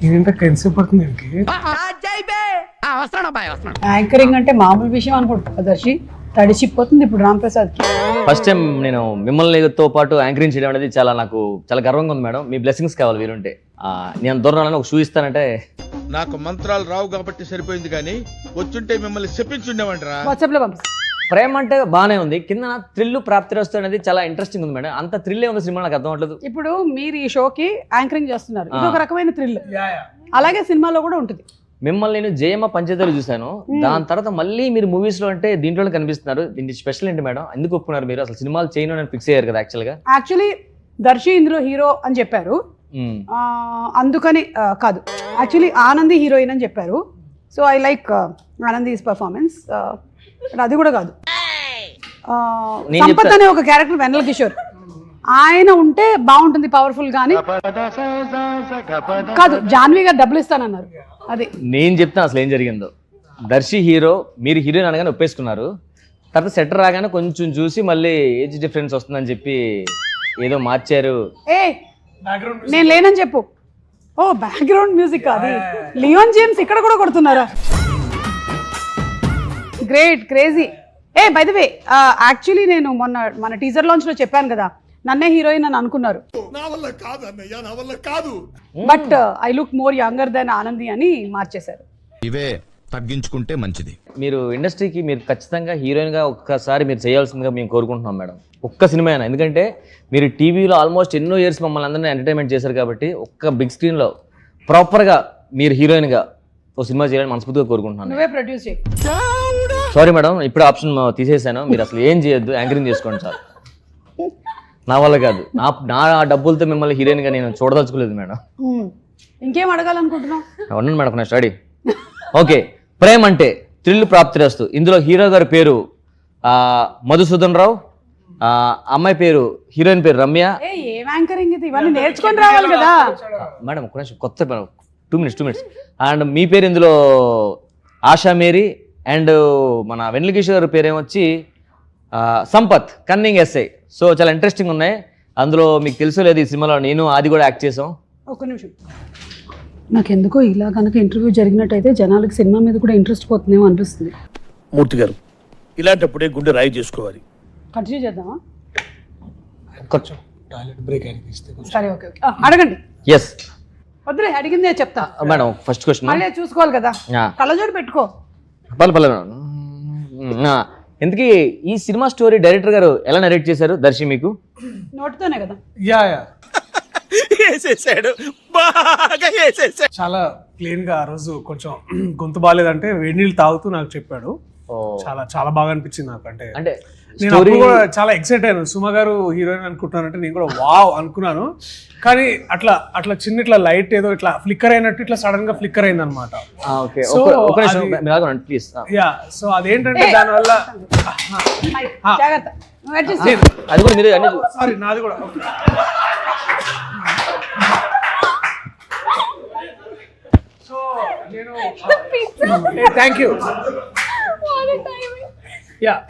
ఏంటంటే ఎంతసేపు పడుతుంది దీనికి? యాంకరింగ్ అంటే మామూలు విషయం అనుకుంటా దర్శి, తడిచిపోతుంది ఇప్పుడు రామ్ ప్రసాద్ కి. ఫస్ట్ టైం నేను మిమ్మల్నితో పాటు యాంకరింగ్ చేయడం అనేది నాకు చాలా గర్వంగా ఉంది మేడం. మీ బ్లెస్సింగ్స్ కావాలి వీరుంటే. నేను దూరం ఒక షూ ఇస్తానంటే. నాకు మంత్రాలు రావు కాబట్టి సరిపోయింది, కానీ వచ్చుంటే మిమ్మల్ని చెప్పించుండేవంటరా. వాట్సాప్ లో పంపిస్తా. ప్రేమ అంటే బాగానే ఉంది, కింద థ్రిల్ ప్రాప్తిరస్తు అనేది చాలా ఇంట్రెస్టింగ్ ఉంది మేడం. అంత థ్రిల్లే ఉంది సినిమా, నాకు అర్థం అవ్వట్లేదు. ఇప్పుడు మీరు ఈ షోకి యాంకరింగ్ చేస్తున్నారు, ఇది ఒక రకమైన థ్రిల్. అలాగే సినిమాలో కూడా ఉంటుంది. మిమ్మల్ని నేను జయమ్మ పంచదార చూశాను, దాని తర్వాత మళ్ళీ మీరు మూవీస్ లో అంటే దీంట్లో కనిపిస్తున్నారు. దీనికి స్పెషల్ ఏంటి మేడం? ఎందుకు ఒప్పుకున్నారు మీరు? అసలు సినిమాలు చేయను అని ఫిక్స్ అయ్యారు కదా యాక్చువల్లీ దర్శి ఇందులో హీరో అని చెప్పారు, అందుకని కాదు, యాక్చువల్లీ ఆనంది హీరోయిన్ అని చెప్పారు. So I like Anandi's performance. అది కూడా కాదు, సంపత్ అనే ఒక క్యారెక్టర్ వెన్నెల కిషోర్, ఆయన ఉంటే బాగుంటుంది పవర్ఫుల్ గానీ కాదు. జాన్వీ గారు డబ్బులు ఇస్తానన్నారు. అది నేను చెప్తాను అసలు ఏం జరిగిందో. దర్శి హీరో, మీరు హీరోయిన్ అనగానే ఒప్పేసుకున్నారు. తర్వాత సెటర్ రాగానే కొంచెం చూసి మళ్ళీ ఏజ్ డిఫరెన్స్ వస్తుందని చెప్పి ఏదో మార్చారు. నేను లేనని చెప్పు. ఓ బ్యాక్గ్రౌండ్ మ్యూజిక్ అది. లియోన్ జేమ్స్ ఇక్కడ కూడా కొడుతున్నారా? Great, crazy. By the way, actually నేను మన టీజర్ లాంచ్ లో చెప్పాను కదా, నన్నే హీరోయిన్ అని అనుకున్నారు. But I look more younger than Anandi అని మార్చేశారు. ఇవే తగ్గించుకుంటే మంచిది. మీరు ఇండస్ట్రీకి మీరు ఖచ్చితంగా హీరోయిన్ గా ఒక్కసారి మీరు చేయాల్సిందిగా మేము కోరుకుంటున్నాం మేడం. ఒక్క సినిమా అయినా, ఎందుకంటే మీరు టీవీలో ఆల్మోస్ట్ ఎన్నో ఇయర్స్ మమ్మల్ని అందరినీ ఎంటర్టైన్మెంట్ చేశారు కాబట్టి ఒక్క బిగ్ స్క్రీన్ లో ప్రాపర్ గా మీరు హీరోయిన్ గా ఒక సినిమా చేయాలని మనస్ఫూర్తిగా కోరుకుంటున్నాను. నువ్వే ప్రొడ్యూస్ చేయి. సారీ మేడం, ఇప్పుడు ఆప్షన్ తీసేసాను. మీరు అసలు ఏం చేయొద్దు, యాంకరింగ్ చేసుకోండి సార్. నా వల్ల కాదు, నా డబ్బులతో మిమ్మల్ని హీరోయిన్ గా నేను చూడదలుచుకోలేదు మేడం. ఇంకేం అడగాలనుకుంటున్నావు? ఉన్నాను మేడం, నేను స్టడీ. ఓకే, ప్రేమ అంటే థ్రిల్ ప్రాప్తిరస్తు. ఇందులో హీరో గారి పేరు మధుసూదన్ రావు, అమ్మాయి పేరు, హీరోయిన్ పేరు రమ్య. ఏం యాంకరింగ్ ఇది? ఇవన్నీ నేర్చుకొని రావాలి కదా మేడం. ఒక నిమిషం, కొత్త 2 minutes. అండ్ మీ పేరు ఇందులో ఆశా మేరీ, అండ్ మన వెన్నెల కిషోర్ గారి పేరు ఏమొచ్చి సంపత్, కన్నింగ్ ఎస్ఐ. సో చాలా ఇంట్రెస్టింగ్ ఉన్నాయి. అందులో మీకు తెలుసో లేదు, ఈ సినిమాలో నేను అది కూడా యాక్ట్ చేసాం. ఒక నిమిషం, నాకెందుకో ఇలా కనుక ఇంటర్వ్యూ జరిగినట్టయితే జనాలకు సినిమా మీద కూడా ఇంట్రెస్ట్ పోతుందేమో అనిపిస్తుంది. మూర్తి గారు, ఇలాంటప్పుడే గుండె రాయి చేసుకోవాలి. కంటిన్యూ చేద్దామా? కొంచెం టాయిలెట్ బ్రేక్ అయినా ఇస్తే సరే, ఓకే ఓకే, అడగండి. ఎస్ వద్దులే, అడిగిందే చెప్తా మేడం. ఫస్ట్ క్వశ్చన్ మళ్ళీ చూసుకోవాలి కదా, కళ్ళజోడు పెట్టుకో. పర్లే. ఎందుకు ఈ సినిమా స్టోరీ డైరెక్టర్ గారు ఎలా నరేట్ చేశారు దర్శి మీకు? నోటితోనే కదా. చాలా క్లీన్ గా. ఆ రోజు కొంచెం గొంతు బాగాలేదంటే వేడి నీళ్ళు తాగుతూ నాకు చెప్పాడు. చాలా చాలా బాగా అనిపించింది నాకు. అంటే నేను అప్పుడు కూడా చాలా ఎక్సైట్ అయ్యాను. సుమ గారు హీరోయిన్ అనుకుంటున్నానంటే నేను కూడా వావ్ అనుకున్నాను. కానీ అట్లా చిన్న ఇట్లా లైట్ ఏదో ఇట్లా ఫ్లిక్కర్ అయినట్టు ఇట్లా సడన్ గా ఫ్లిక్కర్ అయింది అనమాట. సో అదేంటంటే దానివల్ల అది కూడా మీరు సారీ నాది కూడా. సో నేను థ్యాంక్ యూ.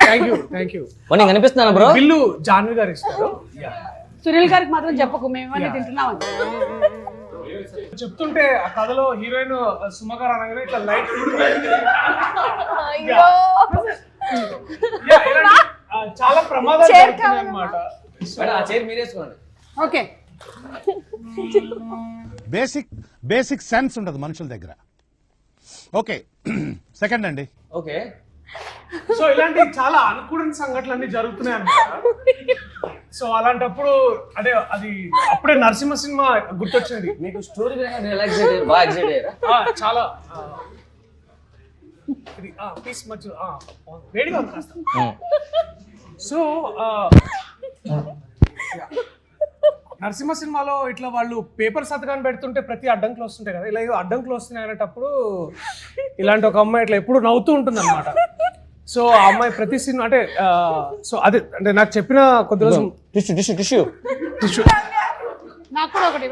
Thank you. కనిపిస్తున్నాను బ్రో. బిల్లు జాన్వి గారు ఇస్తారు. సునీల్ గారికి మాత్రం చెప్పకు, మేమేమన్నా తింటున్నామని. చెప్తుంటే ఆ కథలో హీరోయిన్ సుమ గారు అనగానే ఇట్లా లైట్ చాలా ప్రమాదాలు జరుగుతున్నాయి అన్నమాట. ఓకే, బేసిక్ సెన్స్ ఉండదు మనుషుల దగ్గర. ఓకే, సెకండ్ అండి. ఓకే, సో ఇలాంటి చాలా అనుకూడని సంఘటనలు జరుగుతున్నాయి అన్నమాట. సో అలాంటప్పుడు అదే అది అప్పుడే నరసింహ సినిమా గుర్తొచ్చింది. మీకు స్టోరీ చాలా పీస్ మధ్య వేడిగా ఉంది కాస్త. సో నరసింహ సినిమాలో ఇట్లా వాళ్ళు పేపర్ సంతకాన్ని పెడుతుంటే ప్రతి అడ్డంకులు వస్తుంటాయి కదా, ఇలా అడ్డంకులు వస్తున్నాయి అనేటప్పుడు ఇలాంటి ఒక అమ్మాయి ఇట్లా ఎప్పుడు నవ్వుతూ ఉంటుంది అనమాట. సో ఆ అమ్మాయి ప్రతి సినిమా అంటే సో అదే అంటే నాకు చెప్పిన కొద్ది రోజు టిష్యూ నాకు కూడా ఒకటి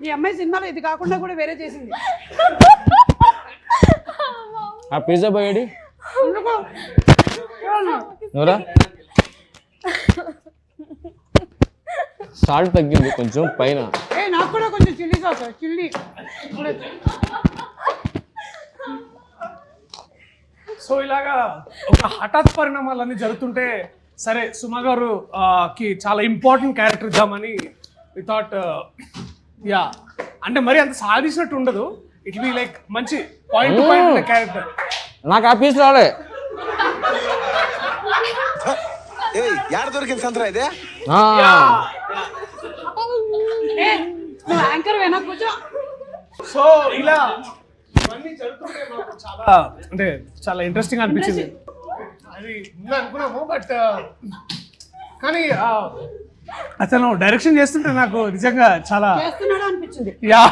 ఈ అమ్మాయి సినిమాలో ఇది కాకుండా కూడా వేరే చేసింది. ఆ పిజ్జా పోయాడి నువ్వురా. సాల్ట్ తగ్గింది కొంచెం పైన. నాకు కూడా కొంచెం చిల్లీ సాస్ చిల్లీ. సో ఇలాగా ఒక హఠాత్ పరిణామాలన్నీ జరుగుతుంటే సరే సుమ గారు కి చాలా ఇంపార్టెంట్ క్యారెక్టర్ ఇద్దామని వి థాట్ యా అంటే మరి అంత సాధించినట్టు ఉండదు, ఇట్ బి లైక్ మంచి పాయింట్ టు పాయింట్ క్యారెక్టర్. నాకు ఆ పీస్ రాలే. దొరికింది సంతరా ఇదే యాంకర్ వెనక కూర్చో. సో ఇలా ఇవన్నీ జరుగుతుంటే మాకు చాలా అంటే చాలా ఇంట్రెస్టింగ్ అనిపించింది. అది ముందు అనుకున్నాము బట్ కానీ అతను డైరెక్షన్ చేస్తుంటే నాకు నిజంగా చాలా చేస్తున్నాడు అనిపించింది. యా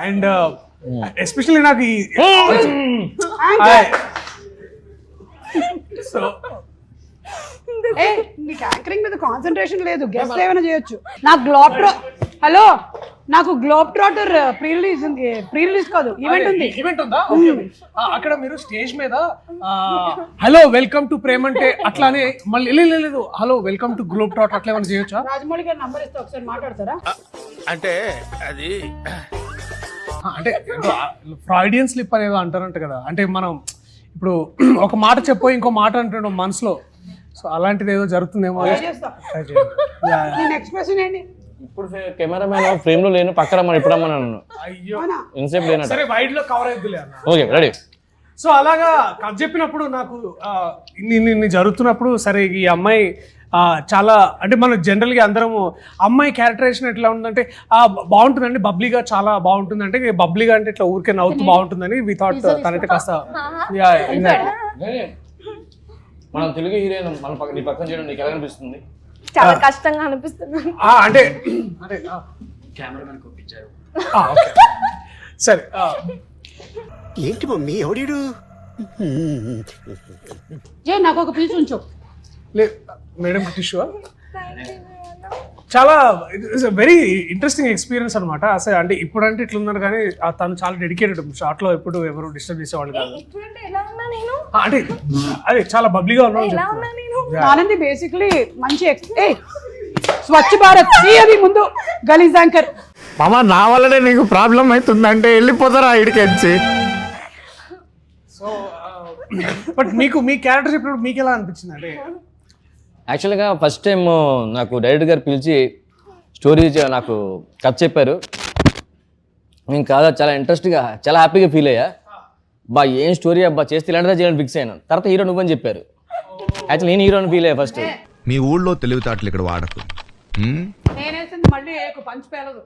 అండ్ ఎస్పెషల్లీ నాకు ఈ సో నీకు యాంకరింగ్ మీద కాన్సన్ట్రేషన్ లేదు, గెస్ట్ ఏమైనా చేయొచ్చు. నాకు నాకు గ్లోబ్ ట్రాటర్ ప్రీ రిలీజ్ కాదు ఈవెంట్ ఉంది. ఈవెంట్ ఉందా? అక్కడ మీరు స్టేజ్ మీద హలో వెల్కమ్ టు ప్రేమ్ అంటే అట్లానే మళ్ళీ లేదు hello welcome to globe trotter అట్లా ఏమైనా చేయొచ్చా? రాజమౌళి గారి నంబర్ ఇస్తే ఒకసారి మాట్లాడతారా? అంటే అది అంటే ఫ్రాయిడియన్ స్లిప్ అనేది అంటారంట కదా, అంటే మనం ఇప్పుడు ఒక మాట చెప్పో ఇంకో మాట అంటున్నాం మనసులో, సో అలాంటిది ఏదో జరుగుతుందేమో. నేను ఎక్స్ప్రెషన్ ఏంటి? ఇప్పుడు కెమెరామెన్ ఫ్రేమ్ లో లేను, పక్కన మనం ఇప్పుడు రమ్మన్నాను. అయ్యో ఇన్సేపు లేనట్టు. సరే వైడ్ లో కవర్ అయిద్దిలే అన్న. Okay ready. సో అలాగా కథ చెప్పినప్పుడు నాకు ఇన్ని జరుగుతున్నప్పుడు సరే ఈ అమ్మాయి చాలా అంటే మనం జనరల్గా అందరము అమ్మాయి క్యారెక్టరైజేషన్ ఎట్లా ఉందంటే బాగుంటుందండి, బబ్లీగా చాలా బాగుంటుంది, అంటే బబ్లీగా అంటే ఇట్లా ఊరికే నవ్వుతూ బాగుంటుందని వి థాట్ తనైతే కాస్త మనం తెలుగు హీరోయిన్ మన నీ పక్కన చేయడం నీకు ఎలా అనిపిస్తుంది? చాలా కష్టంగా అనిపిస్తుంది. అంటే అంటే కెమెరామెన్ కొప్పించారు. సరే ఏంటి మమ్మీ ఎవడీడు నాకు ఒక పీస్ ఉంచు. లేదు మేడం టిష్యూ చాలా వెరీ ఇంట్రెస్టింగ్ ఎక్స్పీరియన్స్ అనమాట. అసలు అంటే ఇప్పుడంటే ఇట్లా ఉన్నారు కానీ తను చాలా డెడికేటెడ్, షార్ట్ లో ఎప్పుడు ఎవరు డిస్టర్బ్ చేసేవాళ్ళు కాదు. అంటే అదే చాలా బబ్లీగా ఉన్నాను. ఆనంది బేసిక్లీ మంచి స్వచ్ఛ భారత్ అది ముందు గలీజ్ యాంకర్. మామ నా వల్లనే నీకు ప్రాబ్లం అవుతుందంటే వెళ్ళిపోతారా ఇడికి వచ్చి. సో బట్ మీకు మీ క్యారెక్టర్ చెప్పినప్పుడు మీకు ఎలా అనిపించింది? అంటే యాక్చువల్గా ఫస్ట్ టైం నాకు డైరెక్టర్ గారు పిలిచి స్టోరీ నాకు కథ చెప్పారు. నేను కాదా చాలా ఇంట్రెస్ట్గా చాలా హ్యాపీగా ఫీల్ అయ్యా. బా ఏం స్టోరీ అబ్బా చేస్తే ఇలాంటిదా చేయాలని ఫిక్స్ అయ్యాను. తర్వాత హీరో నువ్వని చెప్పారు. యాక్చువల్లీ నేను హీరోని ఫీల్ అయ్యా ఫస్ట్. మీ ఊళ్ళో తెలివితేటలు ఇక్కడ వాడకు. మళ్ళీ పంచ్ పేలదు.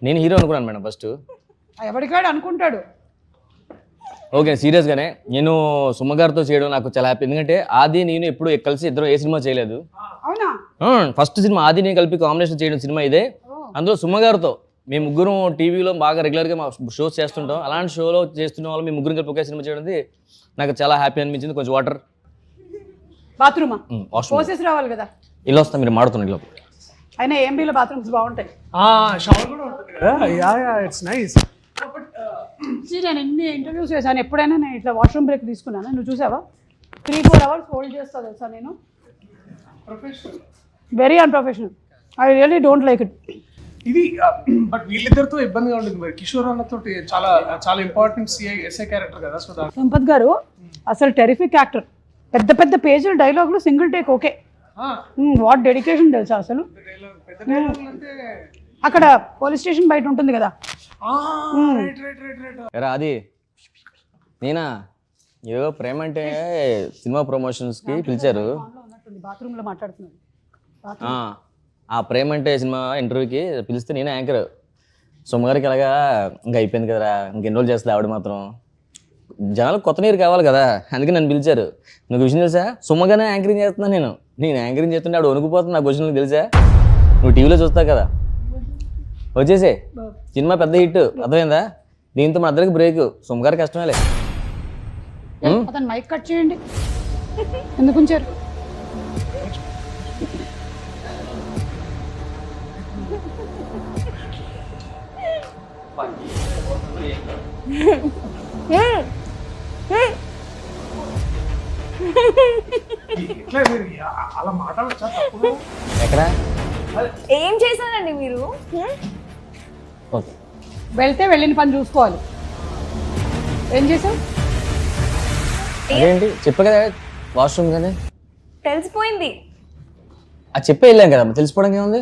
నేను హీరో అనుకున్నాను మేడం ఫస్ట్. ఎవరికాడు అనుకుంటాడు. ఓకే సీరియస్గానే నేను సుమ గారితో చేయడం నాకు చాలా హ్యాపీ. ఎందుకంటే ఆది నేను ఎప్పుడు కలిసి ఇద్దరు ఏ సినిమా చేయలేదు. అవునా? ఫస్ట్ సినిమా ఆది నేను కలిపి కాంబినేషన్ చేయడం సినిమా ఇదే. అందులో సుమ గారితో మేము ముగ్గురు టీవీలో బాగా రెగ్యులర్గా మా షోస్ చేస్తుంటాం. అలాంటి షోలో చేస్తున్న వాళ్ళు మేము ముగ్గురు కలిపి ఒకే సినిమా చేయడం నాకు చాలా హ్యాపీ అనిపించింది. కొంచెం వాటర్ బాత్రూమా పోసేసి రావాలి కదా. ఇల్లు వస్తాం మీరు మాడుతున్నారు. అయినా ఏంబీలో బాత్రూమ్స్ బాగుంటాయి. షవర్ కూడా ఉంటుంది కదా. Yeah it's nice. నేను ఎన్ని ఇంటర్వ్యూస్ చేశాను, ఎప్పుడైనా నేను ఇట్లా వాష్రూమ్ బ్రేక్ తీసుకున్నాను. నువ్వు చూసావా? 3-4 hours హోల్డ్ చేస్తా తెలుసా నేను. Very unprofessional. I really don't like it. ఇది బట్ వీళ్ళిద్దరితో ఇబ్బందిగా ఉంటుంది మరి. కిషోర్ అన్నతో చాలా చాలా ఇంపార్టెంట్ ఎస్ఐ క్యారెక్టర్ కదా. సో సంపత్ గారు అసలు టెరిఫిక్ యాక్టర్. పెద్ద పెద్ద పేజీల డైలాగులు single take okay. What dedication తెలుసా అసలు. అక్కడ పోలీస్ స్టేషన్ బయట ఉంటుంది కదా. అది నేనా ఏదో ప్రేమ అంటే సినిమా ప్రమోషన్స్కి పిలిచారు. బాత్రూమ్ లో మాట్లాడుతున్నాడు. ఆ ప్రేమ అంటే సినిమా ఇంటర్వ్యూకి పిలిస్తే నేనే యాంకర్. సుమగారికి ఎలాగా ఇంకా అయిపోయింది కదరా, ఇంకెన్ని రోజులు చేస్తుంది ఆవిడ మాత్రం. జనాలు కొత్త నీరు కావాలి కదా, అందుకే నన్ను పిలిచారు. నీకు విషయం తెలుసా? సుమగానే యాంకరింగ్ చేస్తున్నాను నేను యాంకరింగ్ చేస్తుంటే ఆవిడ వణుకుపోతుంది. నాకు క్వశ్చన్ తెలుసా? నువ్వు టీవీలో చూస్తావు కదా. వచ్చేసే సినిమా పెద్ద హిట్, అర్థమైందా? దీంతో మన అందరికి బ్రేక్. సుమగారి కష్టమేలే. అతను మైక్ కట్ చేయండి. ఎందుకు ఉంచారు? ఇట్లా అలా మాట్లాడచ్చా తప్పుడు? ఎక్కడ ఏం చేశారండి మీరు? ఓకే వెళ్తే వెళ్ళిన పని చూసుకోవాలి. ఏం చేసావు? అదేంటి చెప్పే కదా వాష్రూమ్ కానీ తెలిసిపోయింది. అది చెప్పే వెళ్ళాం కదా తెలిసిపోవడానికి ఏముంది.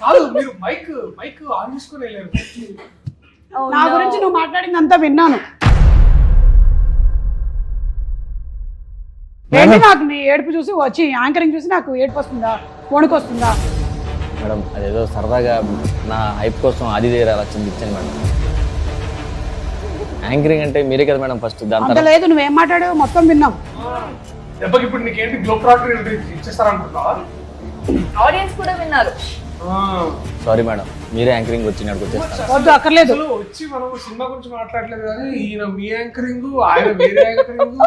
కాదు మీరు మైక్ ఆన్ చేసుకుని వెళ్ళారు. నా గురించి నువ్వు మాట్లాడింది అంతా విన్నాను. ఏంటి నాకు నీ ఏడుపు చూసి వచ్చి యాంకరింగ్ చూసి నాకు ఏడుపు వస్తుందా, వణుకు వస్తుందా? మేడం అదేదో సరదాగా నా హైప్ కోసం అది దగ్గర అలా ఇచ్చాను మేడం. యాంకరింగ్ అంటే మీరే కదా మేడం ఫస్ట్, దాని అంత తర్వాత లేదు, నువ్వేం మాట్లాడావు మొత్తం విన్నాం. దెబ్బకి ఇప్పుడు నీకేంటి గ్లోబ్ ట్రాక్టర్ ఇచ్చేస్తారనుకుంటున్నావా? ఆడియన్స్ కూడా విన్నారు. సారీ మేడం, మీరే యాంకరింగ్ వచ్చినట్టు వచ్చేస్తాను. వద్దు, అక్కర్లేదు. అసలు వచ్చి మనం సినిమా గురించి మాట్లాడలేదు కానీ ఈయన మీ యాంకరింగ్, ఆయన వేరే యాంకరింగ్,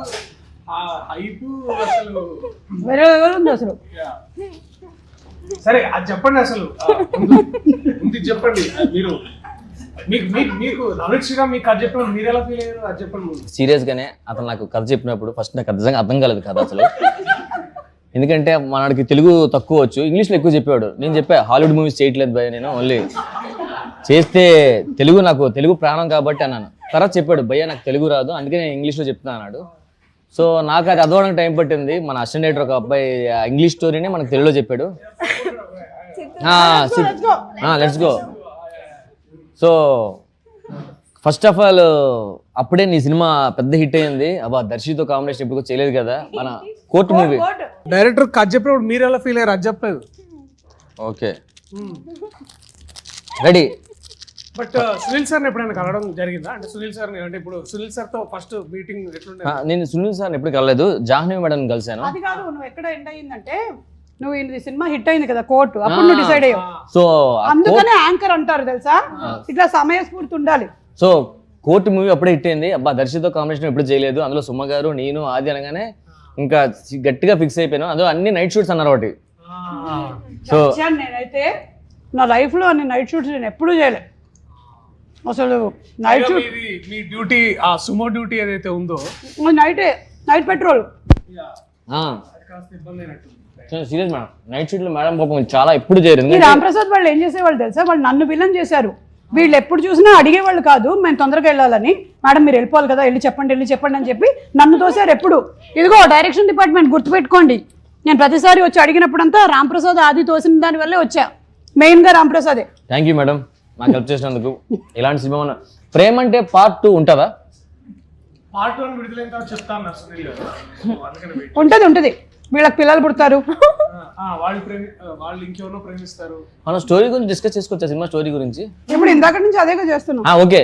ఆ హైప్ అసలు వేరే ఎవరు ఉంది అసలు? సరే అది చెప్పండి అసలు. ముందు చెప్పండి మీరు, మీకు నవనీత్ శ్రీరామ్ మీకు కథ చెప్పినప్పుడు మీరు ఎలా ఫీల్ అయ్యారు అది చెప్పండి ముందు. సీరియస్ గానే అతను నాకు కథ చెప్పినప్పుడు ఫస్ట్ నాకు నిజంగా అర్థం కాలేదు కథ అసలు. ఎందుకంటే మనకి తెలుగు తక్కువ వచ్చు, ఇంగ్లీష్లో ఎక్కువ చెప్పాడు. నేను చెప్పా హాలీవుడ్ మూవీస్ చేయట్లేదు భయ్య, నేను ఓన్లీ చేస్తే నాకు తెలుగు ప్రాణం కాబట్టి అన్నాను. తర్వాత చెప్పాడు భయ్య నాకు తెలుగు రాదు అందుకే నేను ఇంగ్లీష్లో చెప్తున్నా అన్నాడు. సో నాకు అది అదవడానికి టైం పట్టింది. మన అసిస్టెంట్ డైరెక్టర్ ఒక అబ్బాయి ఇంగ్లీష్ స్టోరీని మనకు తెలుగులో చెప్పాడు. Let's go. So first of all అప్పుడే నీ సినిమా పెద్ద హిట్ అయింది. అబ్బా దర్శితో కాంబినేషన్ ఇప్పుడు చేయలేదు కదా, మన కోర్టు మూవీ. డైరెక్టర్ కథ చెప్పినప్పుడు మీరు ఎలా ఫీల్ అయ్యారు అది చెప్పలేదు. Okay ready. బట్ సునీల్ సార్ని ఎప్పుడైనా కలవడం జరిగిందా? అంటే సునీల్ సార్ని అంటే ఇప్పుడు సునీల్ సార్తో ఫస్ట్ మీటింగ్ ఎట్లుండే? నేను సునీల్ సార్ని ఎప్పుడు కలలేదు, జాహ్నవి మేడం కలిసాను. అది కాదు, నువ్వు ఎక్కడ ఎండ్ అయ్యిందంటే నువ్వు ఈ సినిమా హిట్ అయింది కదా కోర్టు, అప్పుడు నువ్వు డిసైడ్ అయ్యావు. సో అందుకనే యాంకర్ అంటారు తెలుసా, ఇట్లా సమయస్ఫూర్తి ఉండాలి. సో కోర్టు మూవీ అప్పుడే హిట్ అయింది. అబ్బా దర్శితో కాంబినేషన్ ఎప్పుడు చేయలేదు, అందులో సుమ గారు నేను ఆది అనగానే ఇంకా గట్టిగా ఫిక్స్ అయిపోయాను. అందులో అన్ని నైట్ షూట్స్ అన్నారు ఒకటి. సో నేనైతే నా లైఫ్ లో అన్ని నైట్ షూట్స్ నేను ఎప్పుడూ చేయలేదు అసలు. నైట్ షూట్ మీ డ్యూటీ, ఆ సుమో డ్యూటీ ఏదైతే ఉందో night petrol serious madam, night shoot లో మేడం పాపం చాలా ఎప్పుడు చేయరు. ఈ రాంప్రసాద్ వాళ్ళు ఏం చేసేవాళ్ళు తెలుసా, వాళ్ళు నన్ను విలన్ చేశారు. వీళ్ళు ఎప్పుడు చూసినా అడిగేవాళ్ళు కాదు మేము తొందరగా వెళ్ళాలని. మేడం మీరు వెళ్ళిపోవాలి కదా, వెళ్ళి చెప్పండి అని చెప్పి నన్ను తోసారు ఎప్పుడు. ఇదిగో డైరెక్షన్ డిపార్ట్మెంట్ గుర్తుపెట్టుకోండి, నేను ప్రతిసారి వచ్చి అడిగినప్పుడంతా రాంప్రసాద్ ఆది తోసిన దాని వల్లే వచ్చా, మెయిన్ గా రాంప్రసాదే. థ్యాంక్ యూ మేడం నాకు హెల్ప్ చేసినందుకు. ఇలాంటి సినిమా ప్రేమ అంటే పార్ట్ 2 ఉంటుందా? పార్ట్ 1 విడుదలైన తర్వాత చెప్తాను సునీల్ గారు. అందుకని wait. ఉంటది వీళ్ళకి పిల్లలు పుడతారు, వాళ్ళు ఇంకెవరో ప్రేమిస్తారు. మనం స్టోరీ గురించి డిస్కస్ చేసుకోవచ్చా, సినిమా స్టోరీ గురించి? ఇప్పుడు ఇందాక నుంచి అదేగా చేస్తున్నాం. ఓకే.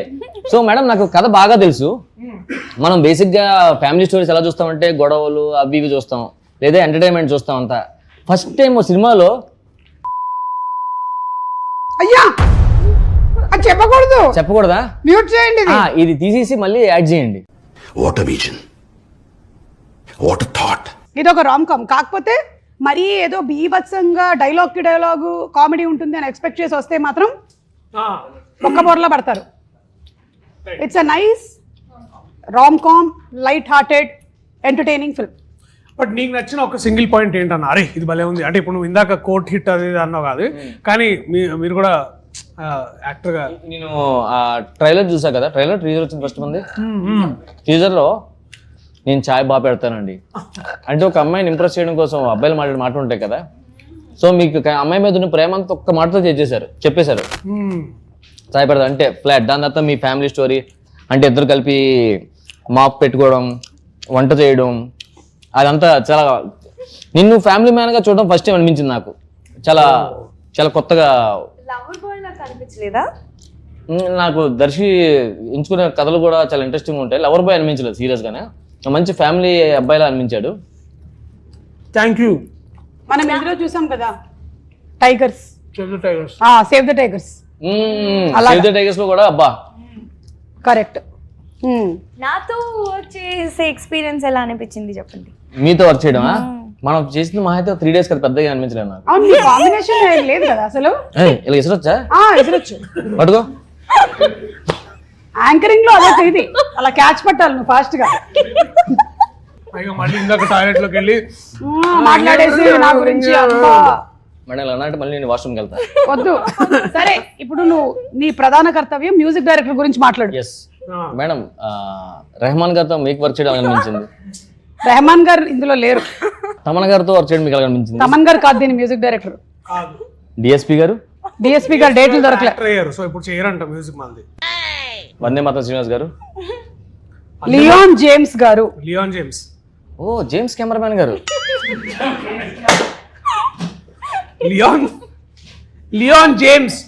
సో మేడం నాకు కథ బాగా తెలుసు. మనం బేసిక్ గా ఫ్యామిలీ స్టోరీస్ ఎలా చూస్తామంటే గొడవలు అవి ఇవి చూస్తాం, లేదా ఎంటర్టైన్మెంట్ చూస్తాం అంతా. ఫస్ట్ టైం సినిమాలో అయ్యా అది చెప్పకూడదా? మ్యూట్ చేయండి. ఇది తీసేసి మళ్ళీ యాడ్ చేయండి. What a vision, what a thought. ఇది ఒక రామ్ కామ్, కాకపోతే మరీ ఏదో బీభత్సంగా డైలాగ్ కి డైలాగు కామెడీ ఉంటుంది అని ఎక్స్పెక్ట్ చేసి వస్తే మాత్రం ఒక్క బోర్లా పడతారు. It's a nice rom com, light hearted entertaining film. But నీకు నచ్చిన ఒక సింగిల్ పాయింట్ ఏంటన్నా, అరే ఇది భలే ఉంది అంటే ఇప్పుడు నువ్వు ఇందాక కోర్ట్ హిట్ అది అన్నావు కాదు, కానీ మీరు కూడా యాక్టర్ గా నేను ట్రైలర్ చూసా కదా, టీజర్ వచ్చింది ఫస్ట్ మంది. టీజర్ లో నేను చాయ్ బాగా పెడతానండి అంటే ఒక అమ్మాయిని ఇంప్రెస్ చేయడం కోసం అబ్బాయిలు మాటలు ఉంటాయి కదా. సో మీకు అమ్మాయి మీద ఉన్న ప్రేమ అంతా ఒక్క మాటతో చెప్పేశారు చాయ్ పెడతా అంటే ఫ్లాట్. దాని తర్వాత మీ ఫ్యామిలీ స్టోరీ అంటే ఇద్దరు కలిపి మాప్ పెట్టుకోవడం, వంట చేయడం, అదంతా చాలా నిన్ను ఫ్యామిలీ మ్యాన్ గా చూడడం ఫస్ట్ టైం అనిపించింది నాకు. చాలా చాలా కొత్తగా. లవర్ బాయ్ నాకు అనిపించలేదా? నాకు దర్శి ఎంచుకునే కథలు కూడా చాలా ఇంట్రెస్టింగ్ ఉంటాయి. లవర్ బాయ్ అనిపించలేదు సీరియస్ గానే, మంచి ఫ్యామిలీ అబ్బాయిలా అనిపించాడు. Thank you. మనం ఇందులో చూసాం కదా tigers, save the tigers. Save the tigers లో కూడా అబ్బా కరెక్ట్. నాతో చేసే ఎక్స్పీరియన్స్ ఎలా అనిపించింది చెప్పండి. మీతో వర్క్ చేయడమా? మనం చేసిన మా అయితే 3 days కదా, పెద్దగా అనిపించలేదు నాకు. అవును, కాంబినేషన్ లేదు కదా అసలు. ఇలా ఇసరొచ్చా? ఎసరొచ్చు పట్టుకో. యాంకరింగ్ లో అదే ఇది అలా క్యాచ్ పట్టాలి నువ్వు ఫాస్ట్ గా ఇక మళ్ళీ ఇందాక టాయిలెట్ లోకి వెళ్ళి మాట్లాడేసి నా గురించి అబ్బా మేడం ఇలా అన్నట్టు మళ్ళీ నేను వాష్రూమ్కి వెళ్తా. వద్దు. సరే ఇప్పుడు నువ్వు నీ ప్రధాన కర్తవ్యం మ్యూజిక్ డైరెక్టర్ గురించి మాట్లాడు. ఎస్ మేడం, రెహమాన్ గారితో మీకు వర్క్ చేయడం అనిపించింది. రెహమాన్ గారు ఇందులో లేరు. తమన్ గారితో వర్క్ చేయడం మీకు అనిపించింది. తమన్ గారు కాదు దీని మ్యూజిక్ డైరెక్టర్. డిఎస్పీ గారు డేట్లు దొరకలే. సో ఇప్పుడు చేయరంట మ్యూజిక్ మంది. వందే మాత్రం శ్రీనివాస్ గారు. లియోన్ జేమ్స్ గారు. లియోన్ జేమ్స్. ఓ జేమ్స్ కెమెరామ్యాన్ గారు. లియోన్ జేమ్స్.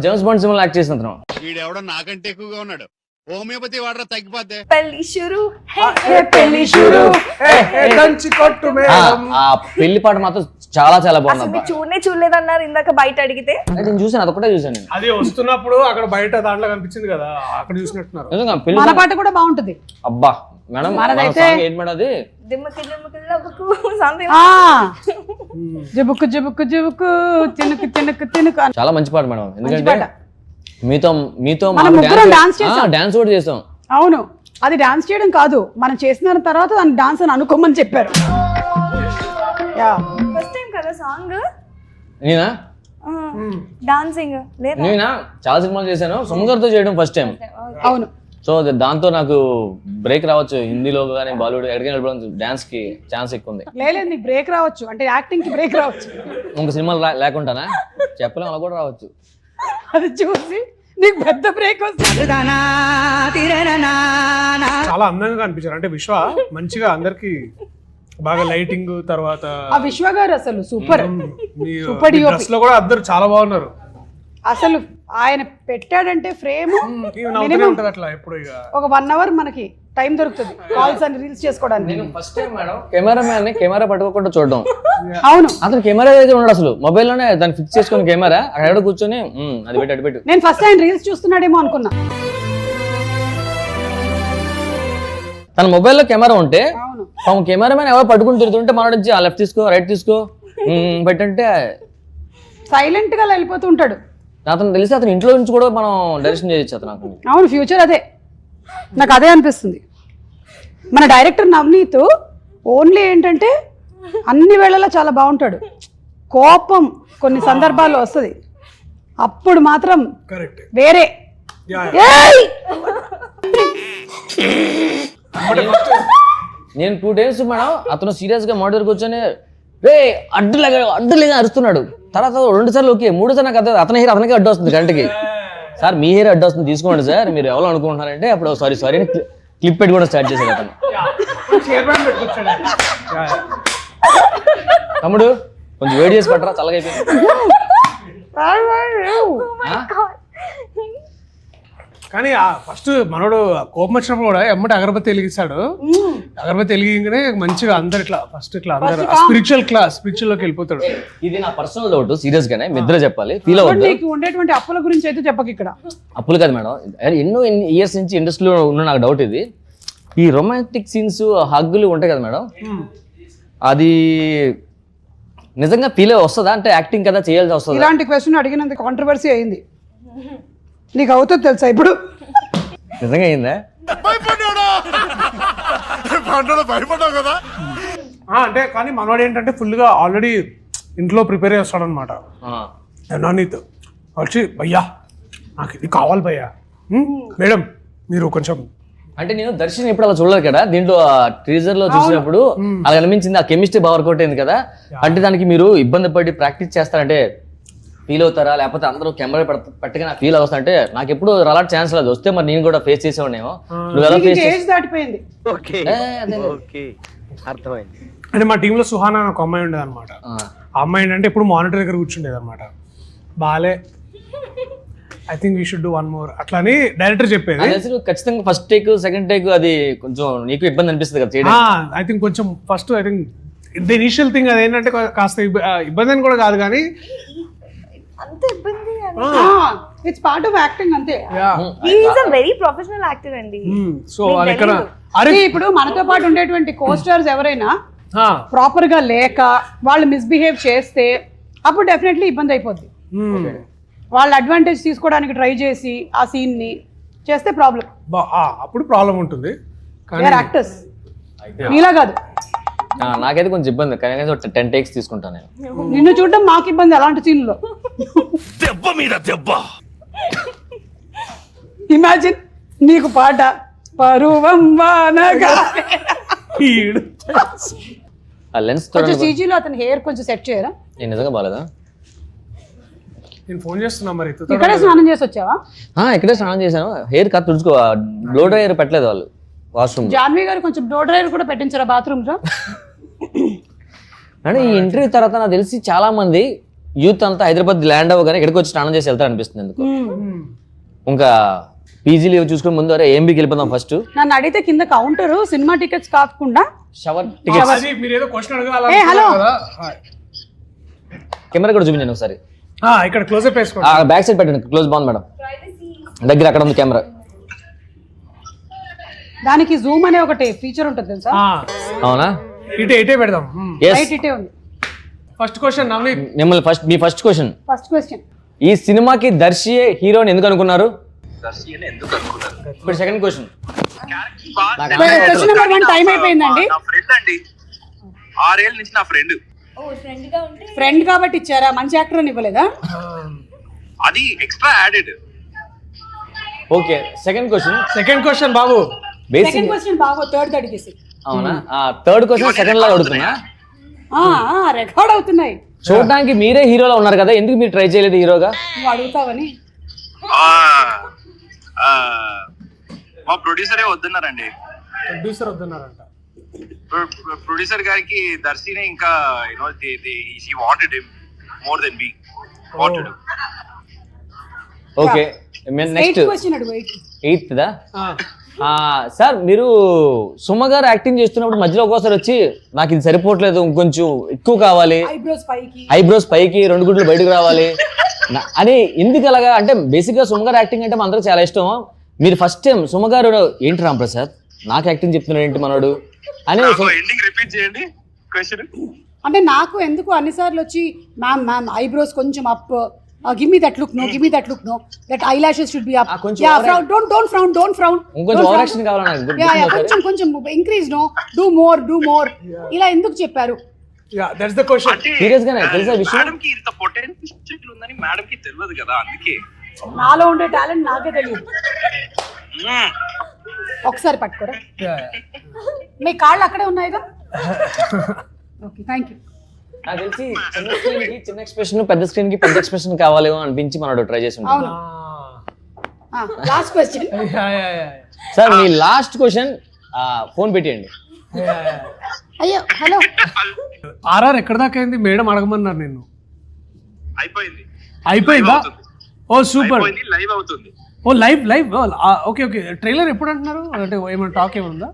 జేమ్స్ బాండ్ సినిమాలో యాక్ట్ చేసిన అతను. వీడెవడో నాకంటే ఎక్కువగా ఉన్నాడు. హోమియోపతి వాడరా తగ్గిపోతే. పెళ్లి షురు పెళ్లి షురు. ఆ పెళ్లి పాట మాత్రం చాలా చాలా బాగుంది. మీరు చూడలేదన్నారు ఇందాక బయట అడిగితే. నేను చూసాను, అదొకటే చూసాను నేను. అది వస్తున్నప్పుడు అక్కడ బయట దాంట్లో కనిపించింది కదా, అక్కడ చూసినట్టున్నారు. నిజంగా పెళ్లి మన పాట కూడా బాగుంటది. అబ్బా మేడం, మనదైతే ఏంటి మేడం అది? దిమ్మకి దిమ్మకి సంథింగ్. జబుక్కు జబుక్కు జబుక్కు తినుకు తినుకు తినుకు. చాలా మంచి పాట మేడం. ఎందుకంటే మీతో మనం ముగ్గురం డాన్స్ చేసాం. డాన్స్ కూడా చేసాం. అవును, అది డాన్స్ చేయడం కాదు, మనం చేసిన తర్వాత దాన్ని డాన్స్ అని అనుకోమని చెప్పారు. ఫస్ట్ టైం కదా సాంగ్. నేనా డాన్సింగ్ లేదా? నేనా చాలా సినిమాలు చేశాను. సుమగారితో చేయడం ఫస్ట్ టైం. అవును. సో దాంతో నాకు బ్రేక్ రావచ్చు. హిందీలో కానీ బాలీవుడ్ ఎక్కడికైనా వెళ్ళడం డాన్స్ కి ఛాన్స్ ఎక్కువ ఉంది. లేదు నీకు బ్రేక్ రావచ్చు, అంటే యాక్టింగ్ కి బ్రేక్ రావచ్చు. ఇంక సినిమాలు లేకుండానా చెప్పలేం, అలా కూడా రావచ్చు. అది చూసి నీకు పెద్ద బ్రేక్ వస్తుంది. చాలా అందంగా అనిపించారు. అంటే విశ్వ మంచిగా అందరికి బాగా లైటింగ్ తర్వాత ఆ విశ్వ గారు అసలు సూపర్. సూపర్ డ్రెస్ లో కూడా అందరు చాలా బాగున్నారు. అసలు ఆయన పెట్టాడంటే ఫ్రేమ్ అట్లా ఎప్పుడు ఇక ఒక 1 hour మనకి టైం దొరుకుతుంది కాల్స్ అండ్ రీల్స్ చేసుకోవడానికి. నేను ఫస్ట్ టైం మేడం కెమెరామ్యాన్ ని కెమెరా పట్టుకోకుండా చూడడం. అవును, అతను కెమెరా దగ్గర ఉన్నాడు. అసలు మొబైల్లోనే దాన్ని ఫిక్స్ చేసుకుని కెమెరా అక్కడ కూర్చొని అది పెట్టి అటు పెట్టు. నేను ఫస్ట్ ఆయన రీల్స్ చూస్తున్నాడేమో అనుకున్నా. తన మొబైల్లో కెమెరా ఉంటే అవును, పాపం కెమెరామ్యాన్ ఎవరు పట్టుకుని తిరుగుతుంటే మన నుంచి లెఫ్ట్ తీసుకో రైట్ తీసుకో పెట్టంటే సైలెంట్ గా వెళ్ళిపోతూ ఉంటాడు. అతను తెలిసి అతను ఇంట్లో నుంచి కూడా మనం డైరెక్షన్ చేయొచ్చు అతను. అవును, ఫ్యూచర్ అదే, నాకు అదే అనిపిస్తుంది. మన డైరెక్టర్ నవనీత్ ఓన్లీ ఏంటంటే అన్ని వేళలా చాలా బాగుంటాడు. కోపం కొన్ని సందర్భాల్లో వస్తుంది, అప్పుడు మాత్రం కరెక్ట్ వేరే. నేను 2 days మేడం అతను సీరియస్ గా మాట్లాడుకు కూర్చొని రే అడ్డులేగా అరుస్తున్నాడు. తర్వాత 2 సార్లు ఓకే, 3 సార్లు నాకు అతని హెయిర్ అతనికి అడ్డు వస్తుంది గంటకి. సార్ మీ హెయిర్ అడ్డు వస్తుంది తీసుకోండి సార్, మీరు ఎవరు అనుకుంటున్నారంటే అప్పుడు సారీ అని క్లిప్ పెట్టి కూడా స్టార్ట్ చేశాడు అతను. తమ్ముడు కొంచెం వేడి చేసి పట్టరా, చల్లగా అయిపోయింది. కానీ ఫస్ట్ మనోడు కోపం వచ్చినప్పుడు కూడా ఎమ్మటి అగరబత్తి వెలిగిస్తాడు. అగరబత్తి వెలిగిగానే మంచిగా అందరు ఇట్లా ఫస్ట్ ఇట్లా అందరు స్పిరిచువల్ లోకి వెళ్ళిపోతాడు. ఇది నా పర్సనల్ డౌట్, సీరియస్ గానే నిద్ర చెప్పాలి. ఫీల్ అవుతుంది. నీకు ఉండేటువంటి అప్పుల గురించి అయితే చెప్పక ఇక్కడ. అప్పులు కాదు మేడం, ఎన్నో ఇయర్స్ నుంచి ఇండస్ట్రీలో ఉన్న నాకు డౌట్ ఇది. ఈ రొమాంటిక్ సీన్స్ హగ్గులు ఉంటాయి కదా మేడం, అది నిజంగా ఫీల్ వస్తుందా? అంటే యాక్టింగ్ కదా చేయాల్సి వస్తుంది. ఇలాంటి క్వశ్చన్ అడిగినంత కాంట్రవర్సీ అయింది. నీకు అవుతుంది తెలుసా ఇప్పుడు? నిజంగా అయిందా? భయపడ్డావు కదా. అంటే కానీ మనోడు ఏంటంటే ఫుల్ గా ఆల్రెడీ ఇంట్లో ప్రిపేర్ చేస్తాడు అనమాట. నవనీత్ వచ్చి భయ్యా నాకు ఇది కావాలి భయ్యా, మేడం మీరు కొంచెం. అంటే నేను దర్శన్ ఎప్పుడు అలా చూడలేదు కదా, దీంట్లో టీజర్ లో చూసినప్పుడు అలా అనిపించింది. ఆ కెమిస్ట్రీ బాగా వర్కౌట్ అయింది కదా. అంటే దానికి మీరు ఇబ్బంది పడి ప్రాక్టీస్ చేస్తారంటే ఫీల్ అవుతారా, లేకపోతే అందరూ కెమెరా పెట్టగా ఫీల్ అవుతా? అంటే నాకు ఎప్పుడు అలాంటి ఛాన్స్ లేదు. వస్తే మరి నేను కూడా ఫేస్ చేసేవాడినేమో. నువ్వు ఎలా ఫేస్ ఏజ్ దాటిపోయింది. అర్థమైంది. అంటే మా టీంలో సుహానా అని ఒక అమ్మాయి ఉండేది అనమాట. ఆ అమ్మాయి ఏంటంటే ఇప్పుడు మానిటర్ దగ్గర కూర్చుండేది అనమాట. బాలే I think we should do 1 more అట్లా అని డైరెక్టర్ చెప్పేది. ఖచ్చితంగా ఫస్ట్ టేక్ సెకండ్ టేక్ అది కొంచెం నీకు ఇబ్బంది అనిపిస్తుంది కదా చేయడం. ఐ థింక్ కొంచెం first I think the initial thing అది ఏంటంటే కాస్త ఇబ్బంది అని కూడా కాదు కానీ అంత ఇబ్బంది. ఇట్స్ పార్ట్ ఆఫ్ యాక్టింగ్ అంతే. He is a very professional actor అండి. సో ఇక్కడ ఇప్పుడు మనతో పాటు ఉండేటువంటి కోస్టార్స్ ఎవరైనా ప్రాపర్ గా లేక వాళ్ళు మిస్బిహేవ్ చేస్తే అప్పుడు డెఫినెట్లీ ఇబ్బంది అయిపోద్ది. వాళ్ళ అడ్వాంటేజ్ తీసుకోవడానికి ట్రై చేసి ఆ సీన్ని చేస్తే ప్రాబ్లం. అప్పుడు ప్రాబ్లం ఉంటుంది. దే ఆర్ యాక్టర్స్, మీలా కాదు. నాకైతే కొంచెం ఇబ్బంది, కానీ 10 takes తీసుకుంటాను నేను. నిన్ను చూడడం మాకు ఇబ్బంది అలాంటి సీన్లో. దెబ్బ మీద దెబ్బ. ఇమాజిన్ నీకు పాట పరువం వానగా. ఆ లెన్స్ కొంచెం CG లో అతని హెయిర్ కొంచెం సెట్ చేయరా? నేను నిజంగా బాలేదా? నేను ఫోన్ చేస్తున్నా మరి. ఇక్కడే స్నానం చేసి వచ్చావా? ఇక్కడే స్నానం చేశాను. హెయిర్ కట్ తుడుచుకో, బ్లో డ్రైయర్ పెట్టలేదు వాళ్ళు వాష్రూమ్. జాన్వి గారు కొంచెం బ్లో డ్రైయర్ కూడా పెట్టించారా బాత్రూమ్ లో? అంటే ఈ ఇంటర్వ్యూ తర్వాత నాకు తెలిసి చాలా మంది యూత్ అంతా హైదరాబాద్ ల్యాండ్ అవ్వగానే ఇక్కడికి వచ్చి స్నానం చేసి వెళ్తారు అనిపిస్తుంది ఎందుకు. ఇంకా పీజీలు చూసుకుని ముందు అరే ఏంబీకి వెళ్ళిపోదాం ఫస్ట్. నన్ను అడిగితే కింద కౌంటర్ సినిమా టికెట్స్ కాకుండా షవర్ టికెట్స్. మీరు ఏదో క్వశ్చన్ హలో కెమెరా కూడా చూపించండి ఒకసారి. ఇక్కడ క్లోజ్ అప్ వేసుకోండి. బ్యాక్ సైడ్ పెట్టండి, క్లోజ్ బాగుంది మేడం. దగ్గర అక్కడ ఉంది కెమెరా. దానికి జూమ్ అనే ఒకటి ఫీచర్ ఉంటుంది తెలుసా? అవునా? ఇటే పెడదాం. రైట్ ఇటే ఉంది. ఫస్ట్ క్వశ్చన్ నవనీత్, మిమ్మల్ని మీ ఫస్ట్ క్వశ్చన్. ఈ సినిమాకి దర్శియే హీరోని ఎందుకు అనుకున్నారు? ఇప్పుడు second question. Question number 1 time అయిపోయిందండి. నా ఫ్రెండ్ అండి, 6 ఏళ్ళ నుంచి నా ఫ్రెండ్. ఫ్రెండ్ కాబట్టి ఇచ్చారా, మంచి యాక్టర్ అని ఇవ్వలేదా? అది extra added. Okay, second question బాబు. సెకండ్ క్వశ్చన్ బాబు థర్డ్ అడిగేసి. అవునా? థర్డ్ క్వశ్చన్ సెకండ్ లాగా అడుగుతున్నా. రికార్డ్ అవుతున్నాయి. చూడడానికి మీరే హీరోలా ఉన్నారు కదా, ఎందుకు మీరు ట్రై చేయలేదు హీరోగా? నువ్వు అడుగుతావని. మా ప్రొడ్యూసరే వద్దన్నారండి. ప్రొడ్యూసర్ గారికి దర్శిని ఇంకా she wanted him more than we wanted. Okay, next question అడుగు. 8th దా? సార్ మీరు సుమ గారు యాక్టింగ్ చేస్తున్నప్పుడు మధ్యలో ఒక్కోసారి వచ్చి నాకు ఇది సరిపోవట్లేదు, ఇంకొంచెం ఎక్కువ కావాలి, ఐబ్రోస్ పైకి 2 గుడ్లు బయటకు రావాలి అని ఎందుకు అలాగా? అంటే బేసిక్ గా సుమ గారు యాక్టింగ్ అంటే అందరూ చాలా ఇష్టం. మీరు ఫస్ట్ టైం సుమ గారు ఏంటి రామ్ ప్రసాద్ నాకు యాక్టింగ్ చెప్తున్నాడు ఏంటి మనోడు అని ఎండింగ్ రిపీట్ చేయండి క్వశ్చన్. అంటే నాకు ఎందుకు అన్నిసార్లు వచ్చి మ్యామ్ ఐబ్రోస్ కొంచెం up, give me that look no, give me that look no, that eyelashes should be up, yeah frown, don't frown, కొంచెం ఓవర్ యాక్షన్ కావాలి నాకు. yeah కొంచెం increase no, do more ఇలా ఎందుకు చెప్పారు? that's the question. సీరియస్ గానే తెలుసా విషయం? మేడం కి ఇంత పొటెన్షియల్ ఉందని మేడం కి తెలియదు కదా, అందుకే. నాలో ఉండే టాలెంట్ నాకే తెలియదు. ఒకసారి పట్టుకోరా. మీ కాళ్ళు అక్కడే ఉన్నాయిగా. Okay, thank you. నాకు తెలిసి చిన్న స్క్రీన్ కి చిన్న ఎక్స్ప్రెషన్, పెద్ద స్క్రీన్ కి పెద్ద ఎక్స్ప్రెషన్ కావాలేమో అనిపించి మనోడు ట్రై చేసి ఉంటాడు. Last question. సార్ మీ లాస్ట్ క్వశ్చన్ ఫోన్ పెట్టేయండి. అయ్యో హలో. ఆర్ఆర్ ఎక్కడ దాకా అయింది? మేడం అడగమన్నారు నిన్ను. అయిపోయిందా? ఓ సూపర్. లైవ్ అవుతుంది. ఓ లైవ్. ఓకే. ట్రైలర్ ఎప్పుడు అంటున్నారు? అంటే ఏమైనా టాక్ ఏముందా?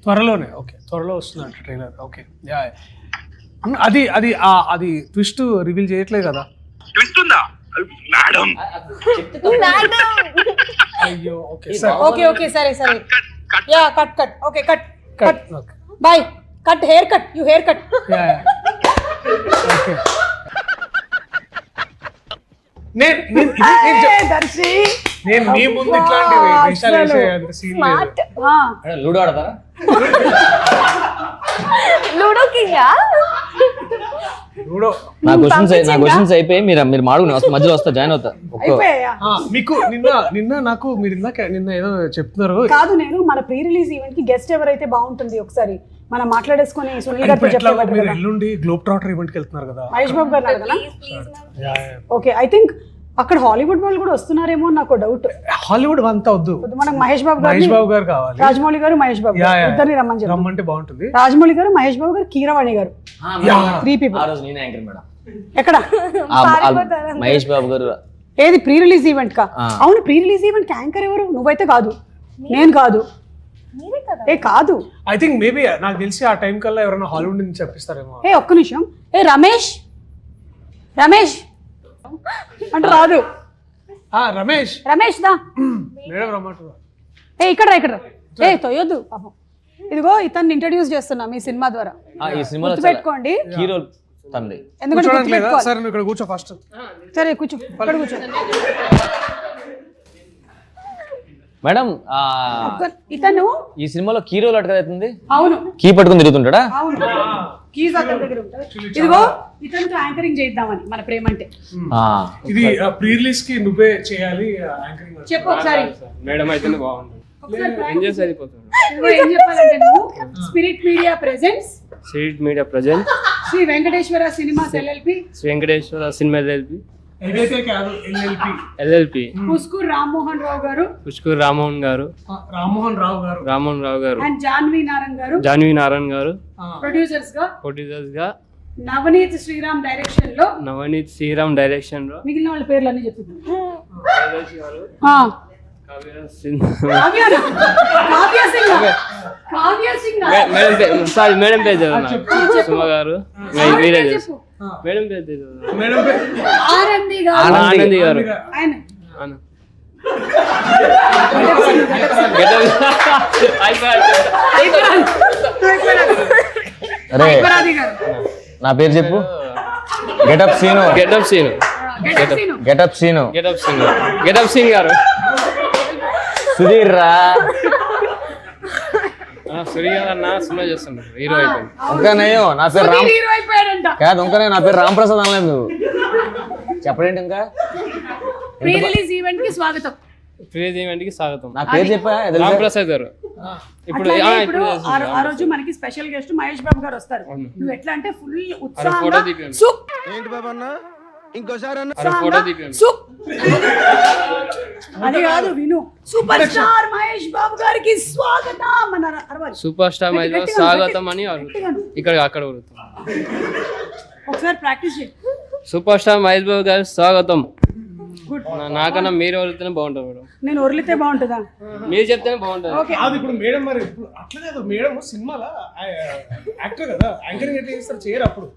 త్వరలోనే. ఓకే, త్వరలో వస్తుందంట ట్రైలర్. ఓకే, అది ట్విస్ట్ రివీల్ చేయట్లేదు కదా? ట్విస్ట్ ఉందా మేడం? అయ్యో. ఓకే సరే yeah cut okay cut by cut hair cut you hair cut. Okay. నేను మీ ముందు ఇట్లాంటివి వేషాలు వేసే అంత సీన్ లేదు. లూడో ఆడతారా? Ludo king. నా క్వశ్చన్స్ అయిపోయి మీరు మాడు మధ్యలో వస్తా, జాయిన్ అవుతా. మీకు నిన్న నాకు మీరు నిన్న ఏదో చెప్తున్నారు కాదు. నేను మన ప్రీ రిలీజ్ ఈవెంట్ కి గెస్ట్ ఎవరైతే బాగుంటుంది ఒకసారి మనం మాట్లాడేసుకొని సునీల్ గారితో చెప్పారు. మీరు ఎల్లుండి గ్లోబ్ ట్రాటర్ ఈవెంట్ కి వెళ్తున్నారు కదా, మహేష్ బాబు గారు కదా? ఓకే, ఐ థింక్ అక్కడ హాలీవుడ్ వాళ్ళు కూడా వస్తున్నారేమో నాకు డౌట్. హాలీవుడ్ అంతా వద్దు, మనకు మహేష్ బాబు గారు కావాలి. రాజమౌళి గారు, మహేష్ బాబు ఇద్దరిని రమ్మంటే బాగుంటుంది. రాజమౌళి గారు, మహేష్ బాబు గారు, కీరవాణి గారు, 3 people. ఎక్కడ? మహేష్ బాబు గారు. ఏది ప్రీ రిలీజ్ ఈవెంట్ కా? అవును, ప్రీ రిలీజ్ ఈవెంట్ యాంకర్ ఎవరు? నువ్వైతే కాదు, నేను కాదు. కాదు, ఐ థింక్ మేబీ నాకు తెలిసి ఆ టైం కల్లా ఎవరైనా హాలీవుడ్ నుంచి చెప్పిస్తారేమో. ఒక్క నిమిషం. రమేష్ అంటే రాదు. రమేష్ దా మేడం రమ్మంటారు. ఇక్కడ తొయ్యొద్దు పాపం. ఇదిగో ఇతన్ని ఇంట్రడ్యూస్ చేస్తున్నా మీ సినిమా ద్వారా. ఈ సినిమాలో పెట్టుకోండి. హీరో తండ్రి. ఎందుకంటే కూర్చోడానికి లేదా గుర్తుపెట్టుకోవాలి. సరే నువ్వు ఇక్కడ కూర్చో ఫస్ట్. సరే కూర్చో, ఇక్కడ కూర్చో. మేడం ఇతను ఈ సినిమాలో కీ రోల్ అట్లా అవుతుంది, అవును కీ పట్టుకుని తిరుగుతుంటాడా? అవును కీస్ అతని దగ్గర ఉంటాయి. ఇదిగో ఇతనితో యాంకరింగ్ చేద్దామని మన ప్రేమ అంటే. ఇది ప్రీ రిలీజ్ కి నువ్వే చేయాలి యాంకరింగ్. చెప్పు ఒకసారి. మేడం అయితేనే బాగుంటుంది. ఎంజాయ్ అయిపోతుంది. ఇదిగో ఏం చెప్పాలంటే నువ్వు spirit media presents sweet media present Shri Venkateswara cinemas LLP Shri Venkateswara cinema LLP ఏదైతే కాదు ఎల్ఎల్పి ఎల్ఎల్పి పుష్కూర్ రామ్మోహన్ రావు గారు, పుష్కూర్ రామ్మోహన్ గారు, రామ్మోహన్ రావు గారు అండ్ జాన్వీ నారాయణ గారు జాన్వీ నారాయణ గారు ప్రొడ్యూసర్స్ గా, ప్రొడ్యూసర్స్ గా, నవనీత్ శ్రీరామ్ డైరెక్షన్ లో, నవనీత్ శ్రీరామ్ డైరెక్షన్ లో, మిగిలిన వాళ్ళ పేర్లు అన్ని చెప్తున్నాను. మేడం పేరు సుమ గారు, మీరే చెప్పు. మేడం పేరు ఆనంది ఆనంది గారు. ఆయన అరే నా పేరు చెప్పు. Getup Seenu. Getup Seenu. Getup Seenu. Getup Seenu. Getup Seenu గారు. సుధీర్ రా. సూర్య అన్న సినిమా చేస్తున్నారు, హీరో అయిపోయింది. ఇంకా నయ్యో నా పేరు రామ్ హీరో అయిపోయాడంట. కాదు, ఇంకా నా పేరు రామ్ ప్రసాద్ అనలేదు నువ్వు. చెప్పడేంటి ఇంకా? ప్రీ రిలీజ్ ఈవెంట్ కి స్వాగతం. ప్రీజ్ ఈవెంట్ కి స్వాగతం. నా పేరు చెప్పా రామ్ ప్రసాద్ గారు. ఇప్పుడు ఇప్పుడు ఆ రోజు మనకి స్పెషల్ గెస్ట్ మహేష్ బాబు గారు వస్తారు. నువ్వు ఎట్లా అంటే ఫుల్ ఫోటో ఉత్సాహంగా దిగండి. ఏంటి బాబా అన్న ఇంకోసారి అన్న ఫోటో దిగండి. అది కాదు విను. సూపర్ స్టార్ మహేష్ బాబు గారికి స్వాగతం అన్నారు. అరవాలి. సూపర్ స్టార్ మహేష్ స్వాగతం అని ఇక్కడ అక్కడ ఒకసారి ప్రాక్టీస్ చేయి. సూపర్ స్టార్ మహేష్ బాబు గారి స్వాగతం. నాకన్నా మీరు ఎవరితేనే బాగుంటుంది మేడం. నేను ఒరిలితే బాగుంటుందా? మీరు చెప్తేనే బాగుంటుంది. అది ఇప్పుడు మేడం మరి అట్లా కాదు, మేడం సినిమాలో యాక్టర్ కదా, యాంకరింగ్ ఎట్లా చేస్తారు చేయరు అప్పుడు.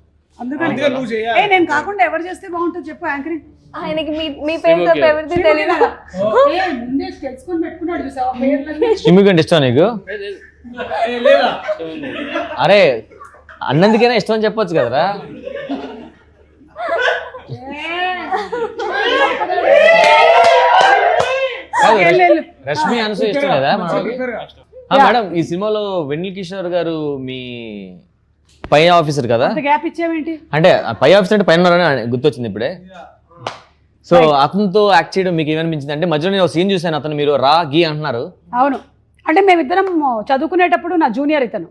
అందుకని నువ్వు చేయాలి. నేను కాకుండా ఎవరు చేస్తే బాగుంటుంది చెప్పు యాంకరింగ్. ఆయనకి మీ పేరు తప్ప ఎవరిది తెలియదు. ముందే తెలుసుకొని పెట్టుకున్నాడు చూసావా పేర్లన్నీ. చిమ్మికంటే ఇష్టం నీకు? లేదా అరే అన్నందుకైనా ఇష్టం అని చెప్పొచ్చు కదరా. రష్మి అనసూ ఇష్టం లేదా మేడం? ఈ సినిమాలో వెన్నెల కిషోర్ గారు మీ పై ఆఫీసర్ కదా? గ్యాప్ ఇచ్చావేంటి? అంటే పై ఆఫీసర్ అంటే పైన ఉన్నారని గుర్తొచ్చింది ఇప్పుడే. సో అతనితో యాక్ట్ చేయడం మీకు ఏమనిపించింది? అంటే మధ్యలో నేను సీన్ చూసాను, అతను మీరు రా గీ అంటున్నారు. అవును, అంటే మేమిద్దరం చదువుకునేటప్పుడు నా జూనియర్ ఇతను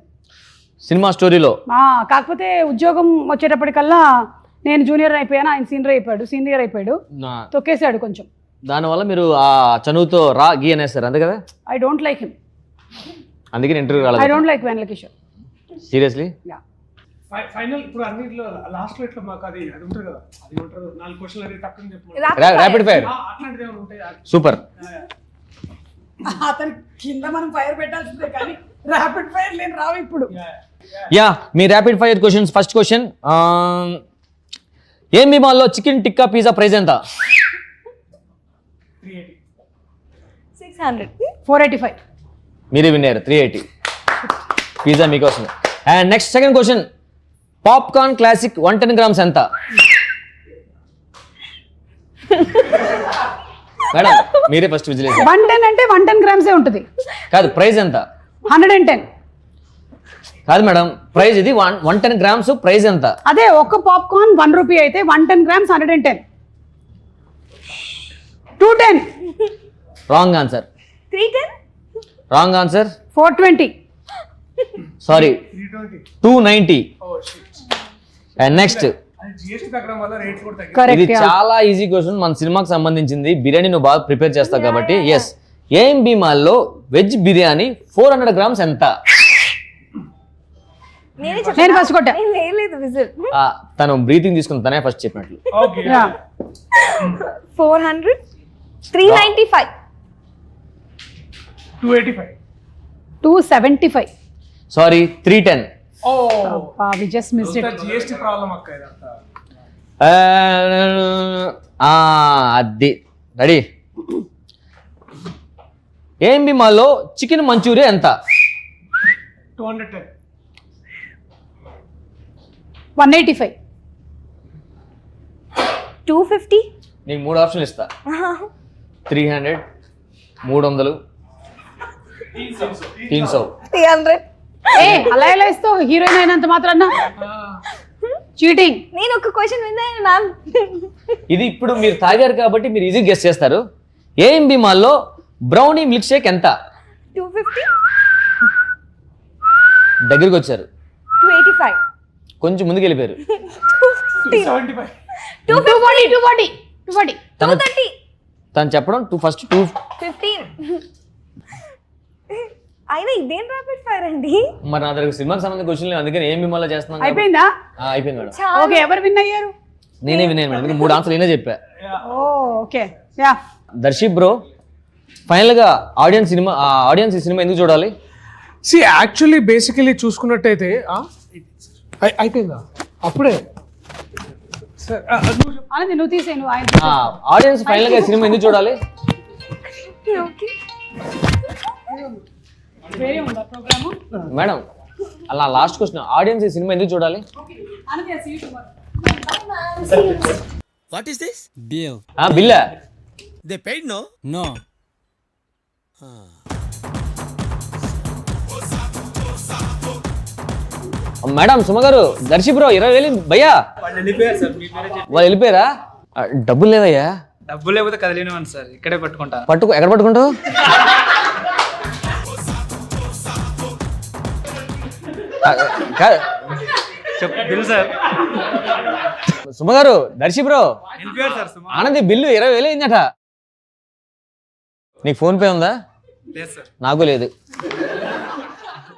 సినిమా స్టోరీలో. కాకపోతే ఉద్యోగం వచ్చేటప్పటికల్లా నేను జూనియర్ అయిపోయాను, ఆయన సీనియర్ అయిపోయాడు, తొక్కేశాడు కొంచెం. దానివల్ల మీరు ఆ చనువుతో రా గీ అనేస్తారు అంతే కదా? ఐ డోంట్ లైక్ హిమ్, అందుకే ఇంటర్వ్యూ రాలేదు. I don't like Vennela Kishore seriously. Final ఇప్పుడు అన్నిట్లో లాస్ట్ లో ఇట్లా మాకు అది ఉంటుంది కదా, అది ఉంటారు 4 క్వశ్చన్లు అడిగి తక్కువ చెప్పు. ర్యాపిడ్ ఫైర్ అట్లాంటిది ఏమైనా ఉంటాయి? సూపర్. అతను కింద మనం ఫైర్ పెట్టాల్సిందే కానీ ర్యాపిడ్ ఫైర్ లేని రావు ఇప్పుడు. యా, మీ rapid fire questions. First question, ఏం మాల్లో చికెన్ టిక్కా పిజ్జా ప్రైస్ ఎంత? 600. 485. మీరే విన్నారు, 380. పిజ్జా మీకోసం. And next second question, popcorn classic 110 grams ఎంత? మేడం మీరే ఫస్ట్ విజిల్. 110 అంటే 110 grams ఉంటుంది. కాదు, ప్రైస్ ఎంత? 110. కాదు మేడం, ప్రైస్ ఇది 110 grams, ప్రైస్ ఎంత? అదే ఒక్క పాప్కార్న్ 1 రూపీ అయితే 110 grams 110. 210. Wrong answer. 310. Wrong answer. 420. Sorry, 290. And next, GST తగ్గడం వల్ల రేట్ కూడా తగ్గింది. కరెక్ట్. ఇది చాలా ఈజీ క్వశ్చన్, మన సినిమాకి సంబంధించింది. బిర్యానీ నువ్వు బాగా ప్రిపేర్ చేస్తావు కాబట్టి. ఎస్, ఏఎంబి మాల్లో వెజ్ బిర్యానీ 400 grams ఎంత? నేను ఫస్ట్ కొట్టా. లేదు విజిల్. తను బ్రీతింగ్ తీసుకుని తనే ఫస్ట్ చెప్పినట్లు. Okay. 400. 395. 285. 275. Sorry, 310. Oh we just missed it. GST problem అక్క ఇదంతా. అది రెడీ. ఏఎంబి మాల్లో చికెన్ మంచూరియా ఎంత? 210. 185. 250. నీకు 3 ఆప్షన్లు ఇస్తా. 300, 300, 300. 300. ఏ అలా ఎలా ఇస్తావు హీరోయిన్ అయినంత మాత్రాన చీటింగ్. నేను ఒక క్వశ్చన్ విన్నాను మ్యామ్. ఇది ఇప్పుడు మీరు తాగారు కాబట్టి మీరు ఈజీ గెస్ చేస్తారు. ఏఎంబి మాల్లో బ్రౌనీ మిల్క్ షేక్ ఎంత? 250. దగ్గరికి వచ్చారు, 285. కొంచెం ముందుకు వెళ్ళిపోయారు. 75. 240. తను 230. తను చెప్పడం ఫస్ట్ 15. అయినా ఇదేం ర్యాపిడ్ ఫైర్ అండి. మరి నా దగ్గర సినిమాకి సంబంధించిన క్వశ్చన్ లేదు, అందుకని ఏం మిమ్మల్ని చేస్తున్నాను. అయిపోయిందా? అయిపోయింది మేడం. ఓకే, ఎవరు విన్ అయ్యారు? నేనే విన్నాను మేడం, ఎందుకంటే 3 ఆన్సర్లు నేనే చెప్పా. Okay yeah. Darshi bro, final గా ఆడియన్స్ ఈ సినిమా ఎందుకు చూడాలి? సి యాక్చువల్లీ బేసికలీ చూసుకున్నట్టయితే అయిపోయిందా అప్పుడే సార్ ఆనంది నువ్వు తీసేను ఆయన ఆడియన్స్ ఫైనల్ గా ఈ సినిమా ఎందుకు చూడాలి? ఓకే. వేరే ఉందా ప్రోగ్రామ్ మేడం అలా లాస్ట్ క్వశ్చన్, ఆడియన్స్ ఈ సినిమా ఎందుకు చూడాలి? ఆనంది ఆ seat what is this? Billa they paid no? No. Madam Suma గారు, దర్శి బ్రో 20,000 భయ్యా. వాళ్ళు వెళ్ళిపోయారా? డబ్బులు లేదయ్యా. డబ్బులు లేకపోతే కదిలేనివ్వండి సార్, ఇక్కడే పట్టుకుంటా. ఎక్కడ పట్టుకుంటావు? Bill sir. సుమ గారు, దర్శి బ్రో వెళ్ళిపోయారు సార్. ఆనంది బిల్లు 20,000 అయిందట. నీకు ఫోన్ పే ఉందా? లేదు సార్. నాకు లేదు.